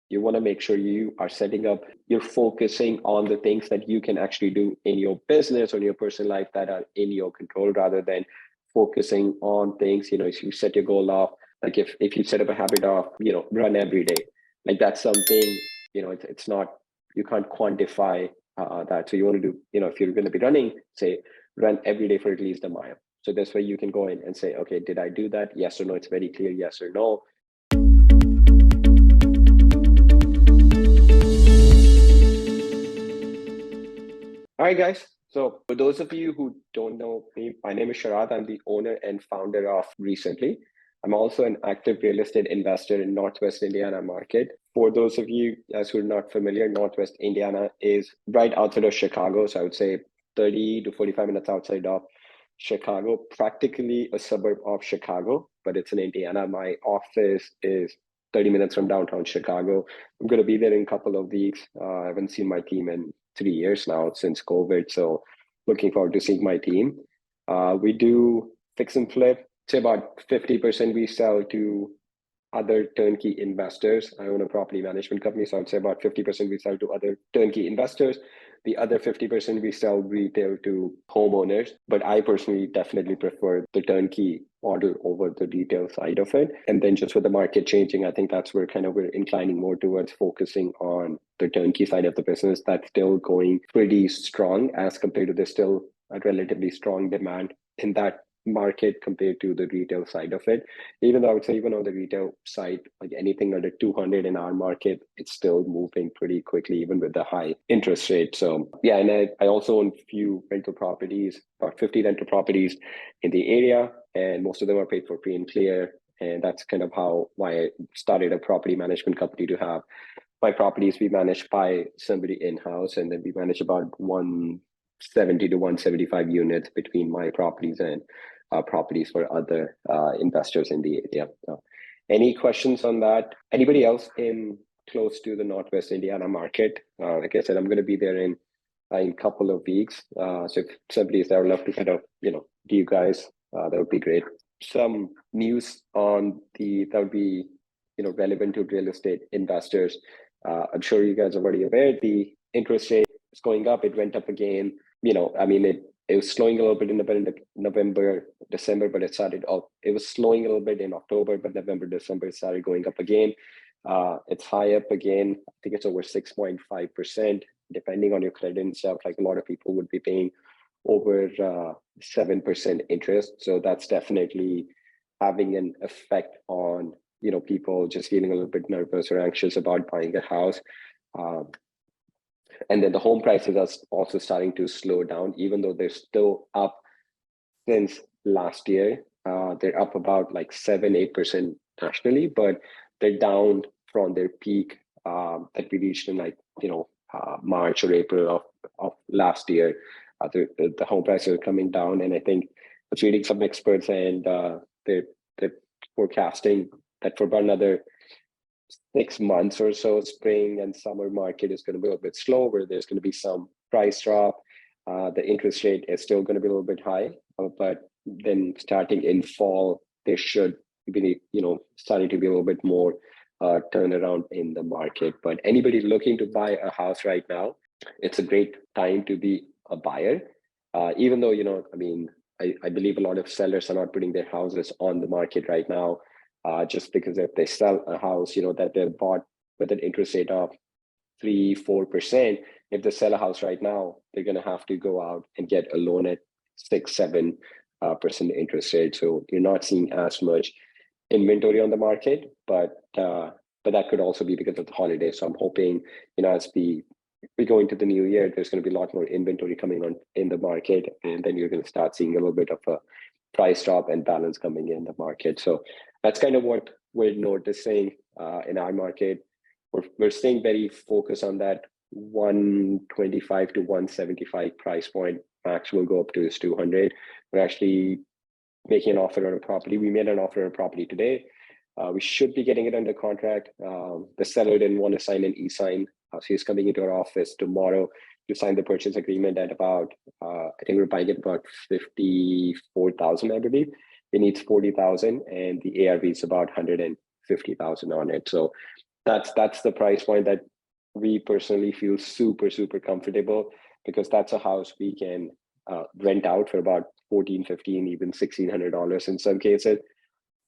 You want to make sure you are setting up, you're focusing on the things that you can actually do in your business or in your personal life that are in your control, rather than focusing on things, if you set your goal off, like if you set up a habit of, run every day, like that's something, it's not, you can't quantify that. So you want to do, if you're going to be running, say, run every day for at least a mile. So this way you can go in and say, okay, did I do that? Yes or no? It's very clear, yes or no. All right, guys. So for those of you who don't know me, my name is Sharad. I'm the owner and founder of REsimpli. I'm also an active real estate investor in Northwest Indiana market. For those of you guys who are not familiar, Northwest Indiana is right outside of Chicago. So I would say 30 to 45 minutes outside of Chicago, practically a suburb of Chicago, but it's in Indiana. My office is 30 minutes from downtown Chicago. I'm going to be there in a couple of weeks. I haven't seen my team in 3 years now since COVID. So looking forward to seeing my team. We do fix and flip. Say about 50% we sell to other turnkey investors. I own a property management company, so I'd say about 50% we sell to other turnkey investors. The other 50% we sell retail to homeowners, but I personally definitely prefer the turnkey model over the retail side of it. And then just with the market changing, I think that's where we're inclining more towards focusing on the turnkey side of the business. That's still going pretty strong as compared to there's still a relatively strong demand in that market compared to the retail side of it. Even though I would say even on the retail side, like anything under 200 in our market, it's still moving pretty quickly, even with the high interest rate. So yeah, and I also own a few rental properties, about 50 rental properties in the area, and most of them are paid for free and clear. And that's kind of why I started a property management company, to have my properties we manage by somebody in-house, and then we manage about 170 to 175 units between my properties and properties for other investors in the area. Any questions on that? Anybody else in close to the Northwest Indiana market? Like I said, I'm going to be there in a couple of weeks. So if somebody is there, I'd love to kind of, do you guys, that would be great. Some news on that would be, relevant to real estate investors. I'm sure you guys are already aware the interest rate is going up. It went up again. It was slowing a little bit in November, December, but it was slowing a little bit in October, but November, December, it started going up again. It's high up again. I think it's over 6.5%, depending on your credit and stuff. Like a lot of people would be paying over 7% interest. So that's definitely having an effect on, people just feeling a little bit nervous or anxious about buying a house. And then the home prices are also starting to slow down, even though they're still up since last year. They're up about like 7-8% nationally, but they're down from their peak that we reached in March or April of last year. The home prices are coming down, and I think I was reading some experts, and they're forecasting that for about another 6 months or so, spring and summer market is going to be a little bit slow, where there's going to be some price drop. The interest rate is still going to be a little bit high, but then starting in fall, there should be, starting to be a little bit more turnaround in the market. But anybody looking to buy a house right now, it's a great time to be a buyer. Even though, I believe a lot of sellers are not putting their houses on the market right now. Just because if they sell a house, that they bought with an interest rate of 3-4%, if they sell a house right now, they're going to have to go out and get a loan at 6-7% interest rate. So you're not seeing as much inventory on the market, but that could also be because of the holidays. So I'm hoping, as we go into the new year, there's going to be a lot more inventory coming on in the market, and then you're going to start seeing a little bit of a price drop and balance coming in the market. So that's kind of what we're noticing in our market. We're staying very focused on that 125 to 175 price point. Max will go up to is 200. We're actually making an offer on a property. We made an offer on a property today. We should be getting it under contract. The seller didn't want to sign an e-sign. So he's coming into our office tomorrow to sign the purchase agreement at about, I think we're buying it about 54,000, I believe. It needs 40,000, and the ARV is about 150,000 on it. So that's the price point that we personally feel super comfortable, because that's a house we can rent out for about 14, 15, even $1,600 in some cases.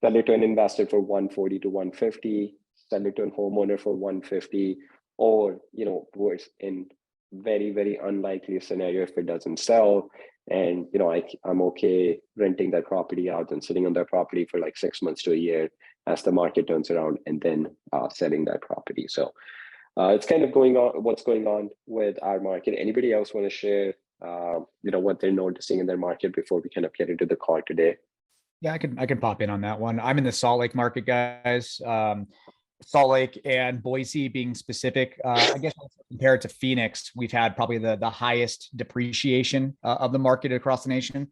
Sell it to an investor for 140 to 150, sell it to a homeowner for 150, or worse, in very unlikely scenario, if it doesn't sell, and I'm okay renting that property out and sitting on that property for like 6 months to a year as the market turns around, and then selling that property. So it's kind of what's going on with our market. Anybody else want to share what they're noticing in their market before we kind of get into the call today? Yeah, I can pop in on that one. I'm in the Salt Lake market, guys. Salt Lake and Boise being specific. I guess compared to Phoenix, we've had probably the highest depreciation of the market across the nation.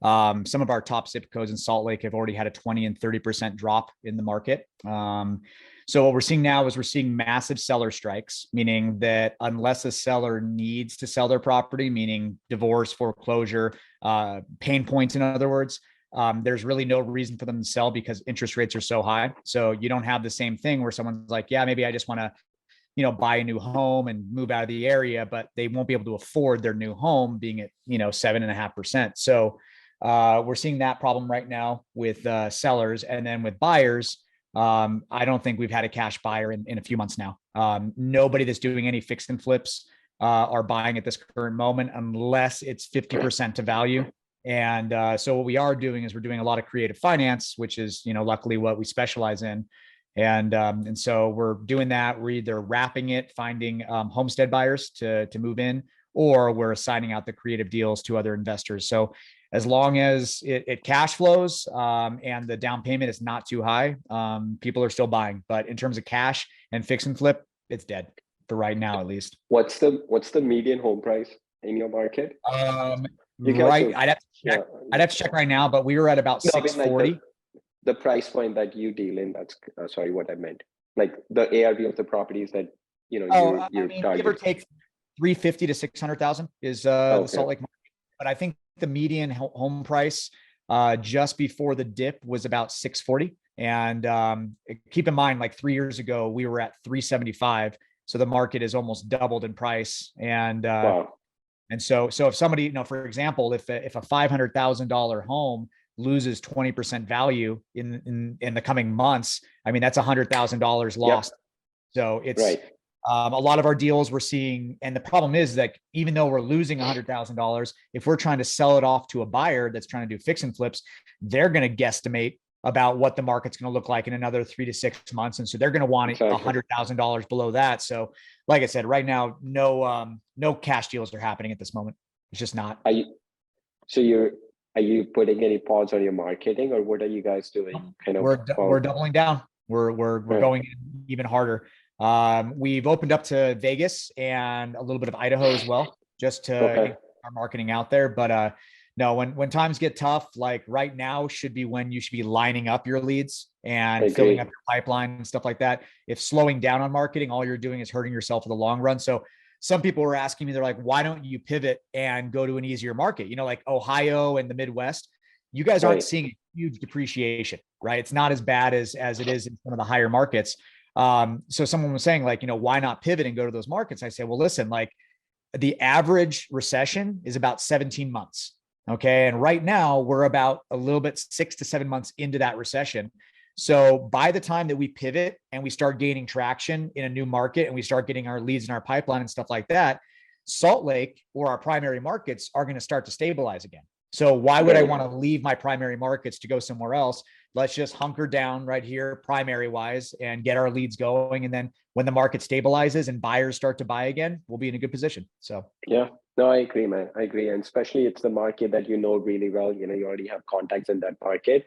Some of our top zip codes in Salt Lake have already had a 20 and 30% drop in the market. So what we're seeing now is we're seeing massive seller strikes, meaning that unless a seller needs to sell their property, meaning divorce, foreclosure, pain points, in other words, there's really no reason for them to sell because interest rates are so high. So you don't have the same thing where someone's like, yeah, maybe I just want to, buy a new home and move out of the area, but they won't be able to afford their new home being at, 7.5%. So we're seeing that problem right now with sellers. And then with buyers, I don't think we've had a cash buyer in a few months now. Nobody that's doing any fix and flips are buying at this current moment unless it's 50% to value. And so what we are doing is we're doing a lot of creative finance, which is, luckily what we specialize in. And so we're doing that. We're either wrapping it, finding homestead buyers to move in, or we're assigning out the creative deals to other investors. So as long as it cash flows and the down payment is not too high, people are still buying. But in terms of cash and fix and flip, it's dead for right now, at least. What's the median home price in your market? Right, I'd have to check. I'd have to check right now, but we were at about 640. Like the price point that you deal in. That's sorry, what I meant. Like the ARV of the properties that you're targeting. Give or take 350 to 600,000 is the Salt Lake market. But I think the median home price just before the dip was about 640. And keep in mind, like 3 years ago, we were at 375. So the market is almost doubled in price. And wow. And so if somebody, for example, if a $500,000 home loses 20% value in the coming months, I mean, that's $100,000 lost. Yep. So it's right. A lot of our deals we're seeing, and the problem is that even though we're losing $100,000, if we're trying to sell it off to a buyer that's trying to do fix and flips, they're going to guesstimate about what the market's going to look like in another 3 to 6 months. And so they're going to want $100,000 below that. So like I said, right now, no cash deals are happening at this moment. It's just not. Are you putting any pause on your marketing, or what are you guys doing? We're doubling down. We're going in even harder. We've opened up to Vegas and a little bit of Idaho as well, just to get our marketing out there. But no, when times get tough, like right now should be when you should be lining up your leads and filling up your pipeline and stuff like that. If slowing down on marketing, all you're doing is hurting yourself for the long run. So some people were asking me, they're like, why don't you pivot and go to an easier market? Like Ohio and the Midwest, you guys aren't seeing a huge depreciation, right? It's not as bad as it is in some of the higher markets. So someone was saying like, why not pivot and go to those markets? I say, well, listen, like the average recession is about 17 months. Okay. And right now we're about a little bit 6 to 7 months into that recession. So by the time that we pivot and we start gaining traction in a new market and we start getting our leads in our pipeline and stuff like that, Salt Lake or our primary markets are going to start to stabilize again. So why would I want to leave my primary markets to go somewhere else? Let's just hunker down right here, primary wise, and get our leads going. And then when the market stabilizes and buyers start to buy again, we'll be in a good position. So yeah, no, I agree, man. I agree. And especially it's the market that really well, you already have contacts in that market.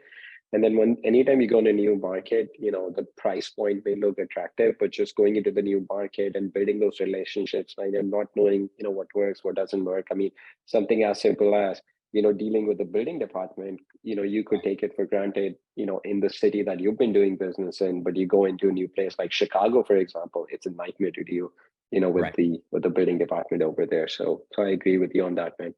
And then anytime you go in a new market, the price point may look attractive, but just going into the new market and building those relationships, like, and not knowing, what works, what doesn't work. I mean, something as simple as, dealing with the building department, you could take it for granted, in the city that you've been doing business in, but you go into a new place like Chicago, for example, it's a nightmare to deal, with the building department over there. So I agree with you on that, man.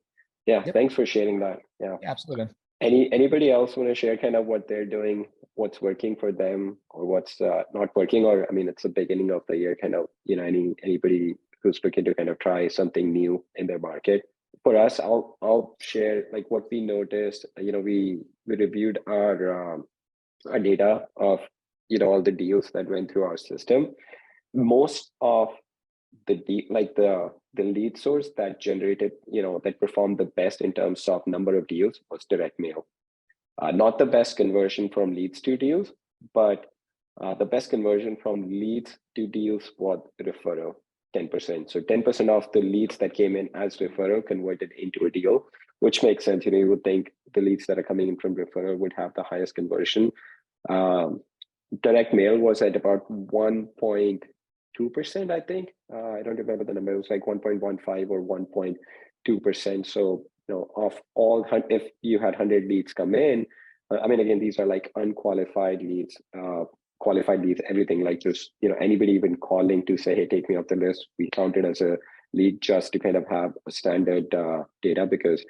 Yeah. Yep. Thanks for sharing that. Yeah, absolutely. Anybody else want to share kind of what they're doing, what's working for them, or what's not working? Or I mean, it's the beginning of the year, kind of, anybody who's looking to kind of try something new in their market. For us, I'll share like what we noticed. We reviewed our data of all the deals that went through our system. Most of the lead source that generated, that performed the best in terms of number of deals was direct mail. Not the best conversion from leads to deals, but the best conversion from leads to deals was referral, 10%. So 10% of the leads that came in as referral converted into a deal, which makes sense. You would think the leads that are coming in from referral would have the highest conversion. Direct mail was at about 1.2%, I think. I don't remember the number. It was like 1.15 or 1.2%. So, of all, if you had 100 leads come in, I mean, again, these are like unqualified leads, qualified leads, everything like just, anybody even calling to say, hey, take me off the list. We count it as a lead just to kind of have a standard data, because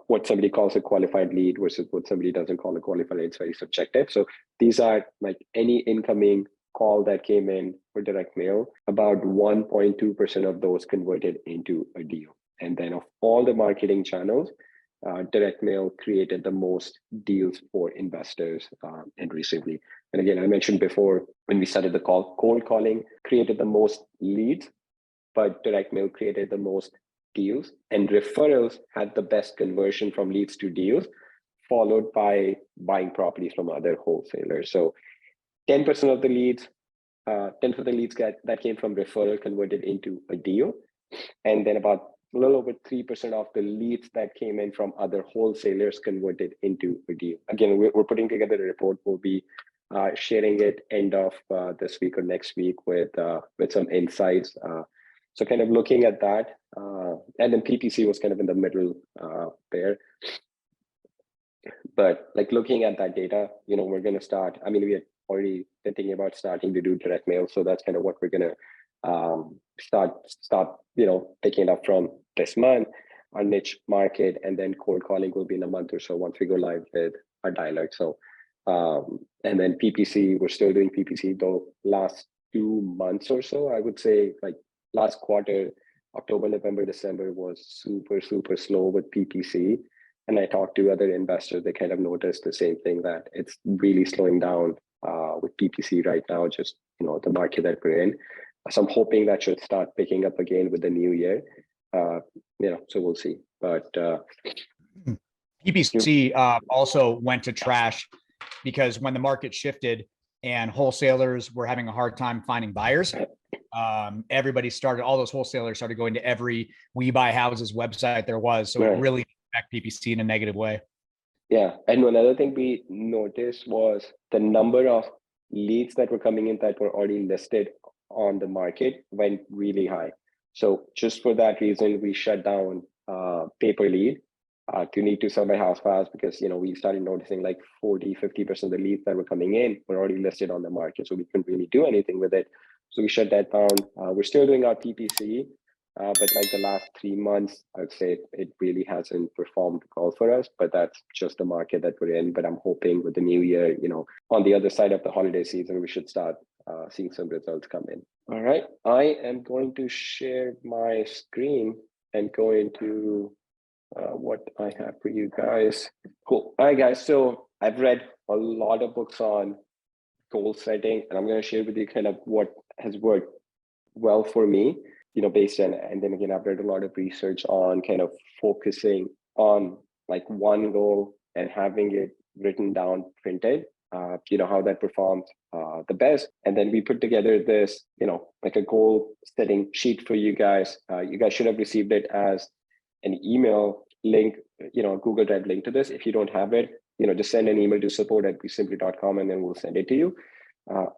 what somebody calls a qualified lead versus what somebody doesn't call a qualified lead is very subjective. So these are like any incoming call that came in for direct mail, about 1.2% of those converted into a deal. And then of all the marketing channels, direct mail created the most deals for investors and recently. And again, I mentioned before when we started the call, cold calling created the most leads, but direct mail created the most deals, and referrals had the best conversion from leads to deals, followed by buying properties from other wholesalers. So 10% of the leads, 10% of the leads that came from referral converted into a deal. And then about a little over 3% of the leads that came in from other wholesalers converted into a deal. Again, we're putting together a report. We'll be sharing it end of this week or next week with some insights. So kind of looking at that, and then PPC was kind of in the middle there. But like looking at that data, we're going to start. I mean, we had already been thinking about starting to do direct mail, so that's kind of what we're going to start picking it up from this month. Our niche market, and then cold calling will be in a month or so once we go live with our dialogue. So and then PPC, we're still doing PPC though. Last 2 months or so, I would say, like last quarter, October, November, December was super slow with PPC. And I talked to other investors, they kind of noticed the same thing, that it's really slowing down with PPC right now, just the market that we're in. So I'm hoping that should start picking up again with the new year. So we'll see. But PPC also went to trash because when the market shifted and wholesalers were having a hard time finding buyers, everybody started, all those wholesalers started going to every We Buy Houses website there was. So it really affected PPC in a negative way. Yeah. And another thing we noticed was the number of leads that were coming in that were already listed on the market went really high. So just for that reason, we shut down pay-per lead to need to sell my house fast, because we started noticing like 40-50% of the leads that were coming in were already listed on the market, so we couldn't really do anything with it. So we shut that down. We're still doing our PPC, but like the last 3 months, I would say it really hasn't performed well for us. But that's just the market that we're in. But I'm hoping with the new year, on the other side of the holiday season, we should start seeing some results come in. All right, I am going to share my screen and go into what I have for you guys. Cool. All right, guys. So I've read a lot of books on goal setting, and I'm going to share with you kind of what has worked well for me, based on, and then again, I've read a lot of research on kind of focusing on like one goal and having it written down, printed, how that performs the best. And then we put together this, like a goal setting sheet for you guys. You guys should have received it as an email link, Google Drive link to this. If you don't have it, just send an email to support@resimpli.com and then we'll send it to you.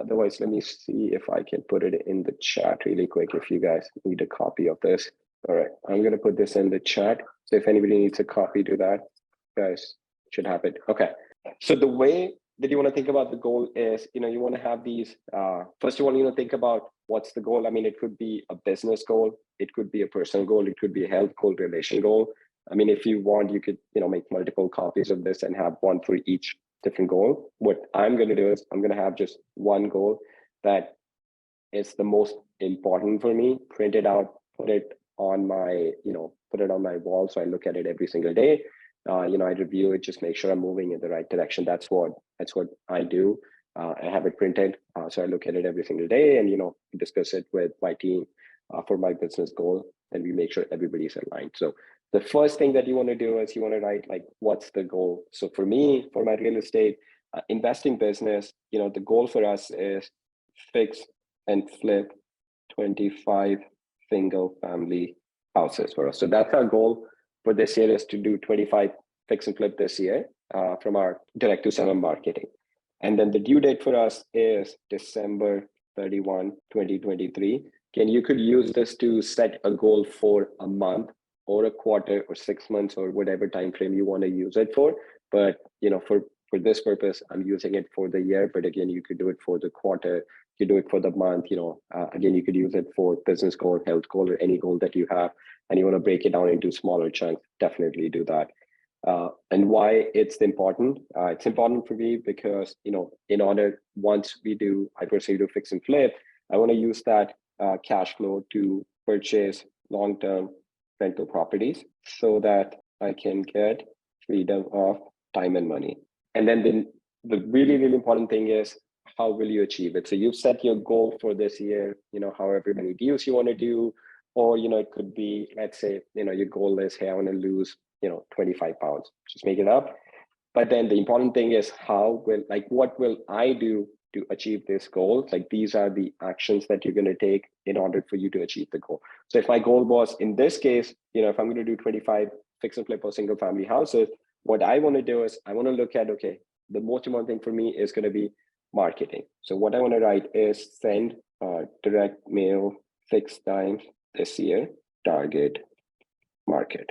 Otherwise, let me see if I can put it in the chat really quick if you guys need a copy of this. All right, I'm going to put this in the chat. So if anybody needs a copy, do that. You guys should have it. Okay. So the way that you want to think about the goal is, you want to have these, first of all, think about what's the goal. I mean, it could be a business goal. It could be a personal goal. It could be a health goal, relation goal. I mean, if you want, you could, make multiple copies of this and have one for each different goal. What I'm going to do is I'm going to have just one goal that is the most important for me, print it out, put it on my, put it on my wall. So I look at it every single day. I review it, just make sure I'm moving in the right direction. That's what I do. I have it printed. So I look at it every single day and, discuss it with my team for my business goal. And we make sure everybody's aligned. So the first thing that you want to do is you want to write like, what's the goal? So for me, for my real estate investing business, the goal for us is fix and flip 25 single family houses for us. So that's our goal for this year, is to do 25 fix and flip this year from our direct to seller marketing. And then the due date for us is December 31, 2023. You could use this to set a goal for a month or a quarter or 6 months or whatever time frame you want to use it for. But for this purpose, I'm using it for the year. But again, you could do it for the quarter, you do it for the month. Again, you could use it for business goal, health goal, or any goal that you have, and you want to break it down into smaller chunks. Definitely do that. And why it's important? It's important for me because in order, once I personally do fix and flip, I want to use that cash flow to purchase long-term rental properties so that I can get freedom of time and money. And then the really, really important thing is, how will you achieve it? So you've set your goal for this year, however many deals you want to do, or, it could be, let's say, your goal is, hey, I want to lose, 25 pounds, just make it up. But then the important thing is, what will I do to achieve this goal? Like, these are the actions that you're going to take in order for you to achieve the goal. So if my goal was, in this case, if I'm going to do 25 fix and flip or single family houses, what I want to do is I want to look at, okay, the most important thing for me is going to be marketing. So what I want to write is send direct mail 6 times this year, target market.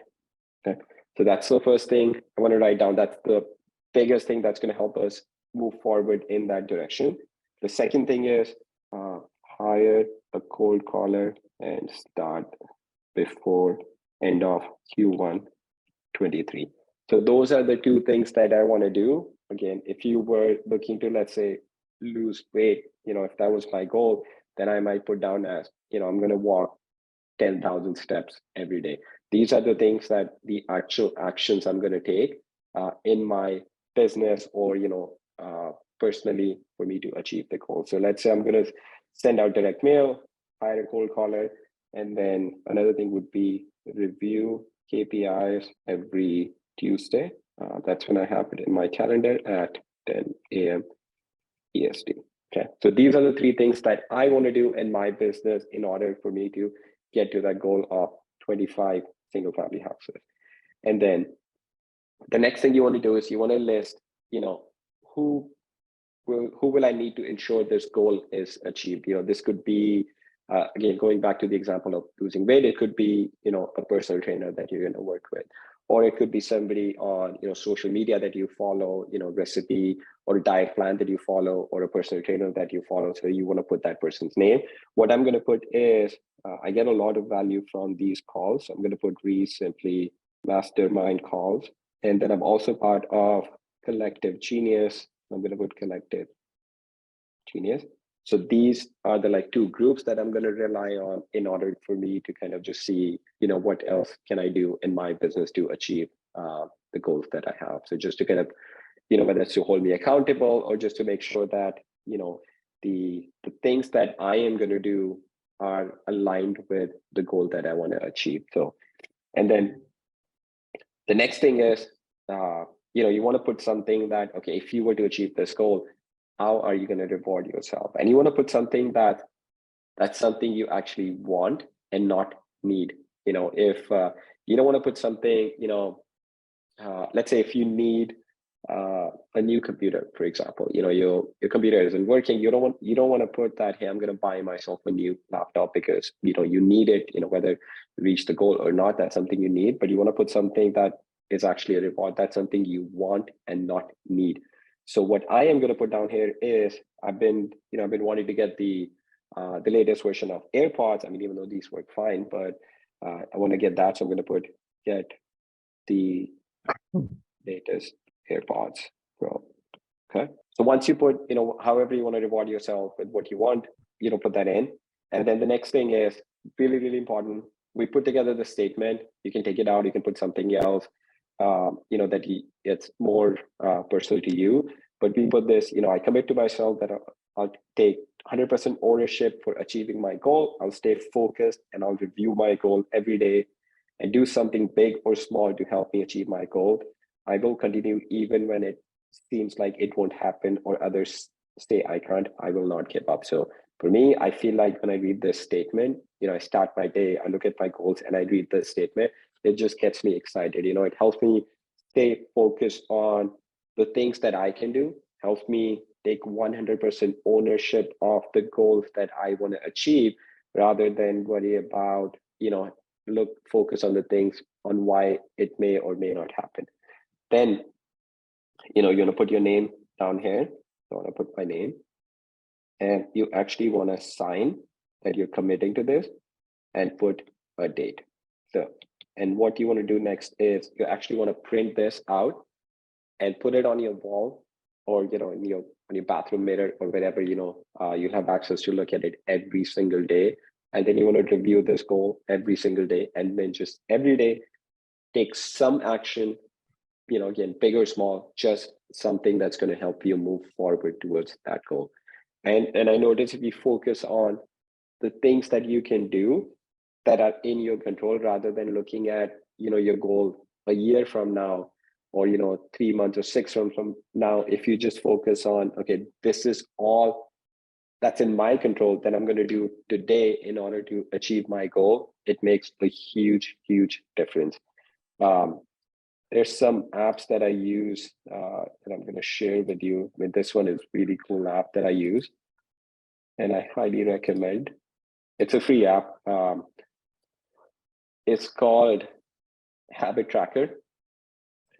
Okay. So that's the first thing I want to write down. That's the biggest thing that's going to help us move forward in that direction. The second thing is hire a cold caller and start before end of Q1 23. So those are the 2 things that I want to do. Again, if you were looking to, let's say, lose weight, if that was my goal, then I might put down as, I'm going to walk 10,000 steps every day. These are the things that the actual actions I'm going to take in my business or, personally for me to achieve the goal. So let's say I'm going to send out direct mail, hire a cold caller, and then another thing would be review KPIs every Tuesday. That's when I have it in my calendar at 10 a.m. EST. Okay, so these are the 3 things that I want to do in my business in order for me to get to that goal of 25 single family houses. And then the next thing you want to do is you want to list, who will I need to ensure this goal is achieved? This could be, again, going back to the example of losing weight, it could be, a personal trainer that you're going to work with, or it could be somebody on, social media that you follow, recipe or a diet plan that you follow, or a personal trainer that you follow. So you want to put that person's name. What I'm going to put is, I get a lot of value from these calls. I'm going to put REsimpli mastermind calls. And then I'm also part of Collective Genius. I'm going to put Collective Genius. So these are the 2 groups that I'm going to rely on in order for me to kind of just see, what else can I do in my business to achieve the goals that I have. So just to kind of, whether it's to hold me accountable or just to make sure that, the things that I am going to do are aligned with the goal that I want to achieve. So, and then the next thing is, you want to put something that, okay, if you were to achieve this goal, how are you going to reward yourself? And you want to put something that's something you actually want and not need. If you don't want to put something, let's say if you need a new computer, for example, your computer isn't working, you don't want to put that, hey, I'm going to buy myself a new laptop because you need it, whether you reach the goal or not, that's something you need. But you want to put something that is actually a reward, that's something you want and not need. So what I am going to put down here is, I've been wanting to get the latest version of AirPods. I mean, even though these work fine, but I want to get that. So I'm going to put get the latest AirPods Pro. Okay. So once you put, however you want to reward yourself with what you want, put that in. And then the next thing is really, really important. We put together the statement. You can take it out. You can put something else, it's more personal to you. But we put this, I commit to myself that I'll take 100% ownership for achieving my goal. I'll stay focused and I'll review my goal every day and do something big or small to help me achieve my goal. I will continue even when it seems like it won't happen or others say I can't. I will not give up. So for me, I feel like when I read this statement, I start my day, I look at my goals and I read this statement, it just gets me excited. It helps me stay focused on the things that I can do, helps me take 100% ownership of the goals that I want to achieve rather than worry about, focus on the things on why it may or may not happen. Then, you're going to put your name down here. So I want to put my name. And you actually want to sign that you're committing to this and put a date. So, and what you want to do next is you actually want to print this out and put it on your wall or, on your bathroom mirror or wherever, you have access to look at it every single day. And then you want to review this goal every single day and then just every day take some action, again, big or small, just something that's going to help you move forward towards that goal. And I notice if you focus on the things that you can do that are in your control rather than looking at, your goal a year from now or, 3 months or 6 months from now, if you just focus on, okay, this is all that's in my control that I'm going to do today in order to achieve my goal, it makes a huge, huge difference. There's some apps that I use that I'm going to share with you. I mean, this one is really cool app that I use and I highly recommend. It's a free app. It's called Habit Tracker.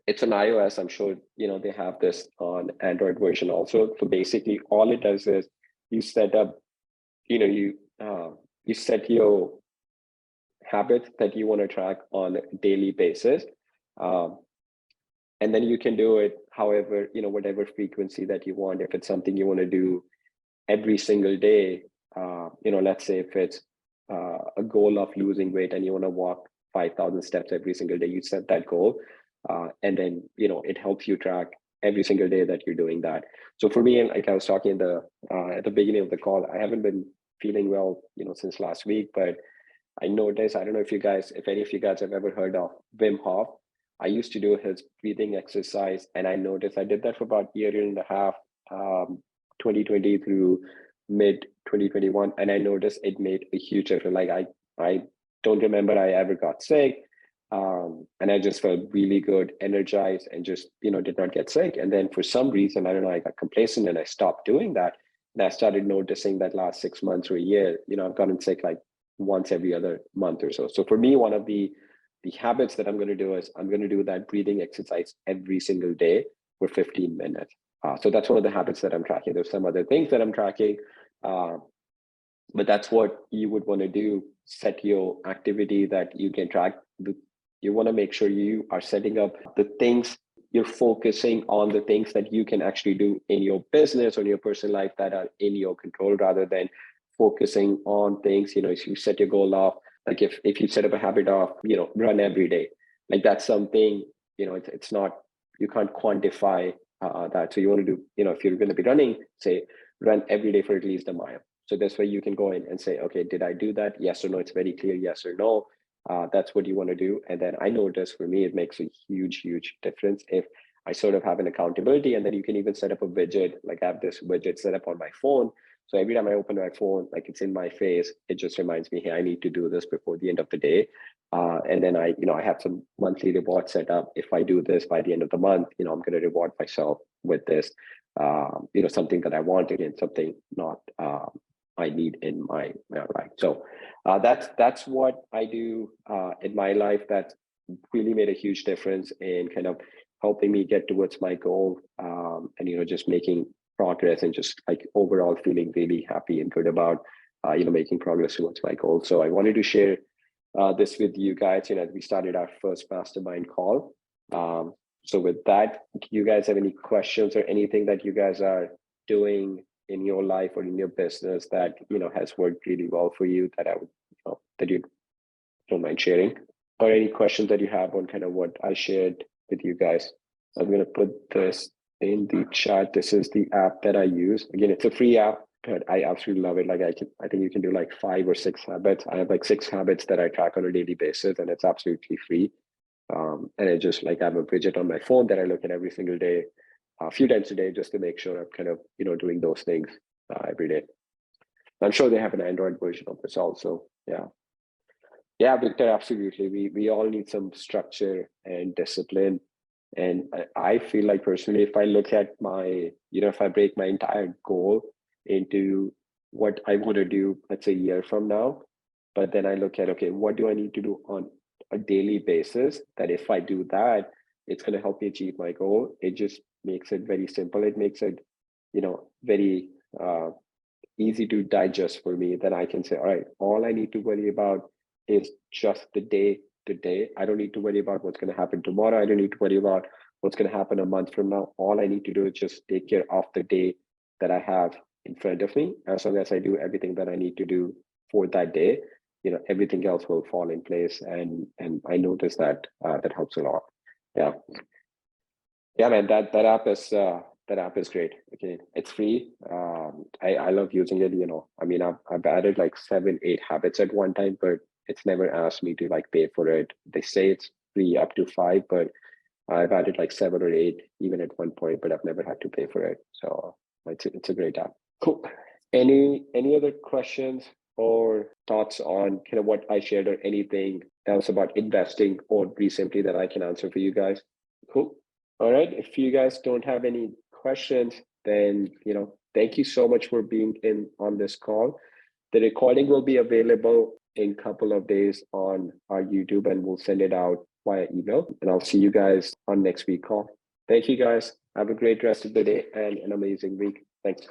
It's an iOS. I'm sure, they have this on Android version also. So basically all it does is you set up, you set your habits that you want to track on a daily basis. And then you can do it however, whatever frequency that you want. If it's something you want to do every single day, let's say if it's a goal of losing weight and you want to walk 5,000 steps every single day, you set that goal. And then, it helps you track every single day that you're doing that. So for me, like I was talking at the beginning of the call, I haven't been feeling well, since last week, but I noticed, I don't know if any of you guys have ever heard of Wim Hof. I used to do his breathing exercise and I noticed I did that for about a year and a half, 2020 through mid 2021. And I noticed it made a huge difference. Like I don't remember I ever got sick. And I just felt really good, energized, and just, did not get sick. And then for some reason, I don't know, I got complacent and I stopped doing that. And I started noticing that last 6 months or a year, I've gotten sick like once every other month or so. So for me, one of the habits that I'm going to do is I'm going to do that breathing exercise every single day for 15 minutes. So that's one of the habits that I'm tracking. There's some other things that I'm tracking, but that's what you would want to do. Set your activity that you can track. You want to make sure you are setting up the things, you're focusing on the things that you can actually do in your business or in your personal life that are in your control rather than focusing on things, if you set your goal off, like if you set up a habit of, run every day, like that's something, it's not, you can't quantify that. So you want to do, if you're going to be running, say, run every day for at least a mile. So this way you can go in and say, okay, did I do that? Yes or no? It's very clear, yes or no. That's what you want to do. And then I notice for me, it makes a huge, huge difference if I sort of have an accountability. And then you can even set up a widget, like I have this widget set up on my phone. So every time I open my phone, like it's in my face, it just reminds me, hey, I need to do this before the end of the day. And then I have some monthly reward set up. If I do this by the end of the month, I'm going to reward myself with this, something that I wanted and something not I need in my life. So that's what I do in my life. That really made a huge difference in kind of helping me get towards my goal, and just making progress and just like overall feeling really happy and good about making progress towards my goal. So I wanted to share this with you guys, as we started our first mastermind call. So with that, do you guys have any questions or anything that you guys are doing in your life or in your business that has worked really well for you that I would that you don't mind sharing, or any questions that you have on kind of what I shared with you guys? I'm going to put this in the chat. This is the app that I use. Again, it's a free app, but I absolutely love it. Like I think you can do like 5 or 6 habits. I have like 6 habits that I track on a daily basis, and it's absolutely free. And it just like I have a widget on my phone that I look at every single day, a few times a day, just to make sure I'm kind of doing those things every day. I'm sure they have an Android version of this also. Yeah, Victor, absolutely. We all need some structure and discipline. And I feel like personally, if I look at my, if I break my entire goal into what I want to do, let's say a year from now, but then I look at, okay, what do I need to do on a daily basis that if I do that, it's going to help me achieve my goal. It just makes it very simple. It makes it, very easy to digest for me. Then I can say, all right, all I need to worry about is just the day to day. I don't need to worry about what's going to happen tomorrow. I don't need to worry about what's going to happen a month from now. All I need to do is just take care of the day that I have in front of me. As long as I do everything that I need to do for that day, everything else will fall in place. And I notice that that helps a lot. Yeah, man, that app is great. Okay, it's free. I love using it. I mean, I've added like 7, 8 habits at one time, but it's never asked me to like pay for it. They say it's free up to 5, but I've added like 7 or 8 even at one point, but I've never had to pay for it. So it's a great app. Cool. Any other questions or thoughts on kind of what I shared, or anything else about investing or REsimpli that I can answer for you guys? Cool. All right. If you guys don't have any questions, then thank you so much for being in on this call. The recording will be available in a couple of days on our YouTube, and we'll send it out via email. And I'll see you guys on next week call. Thank you guys. Have a great rest of the day and an amazing week. Thanks.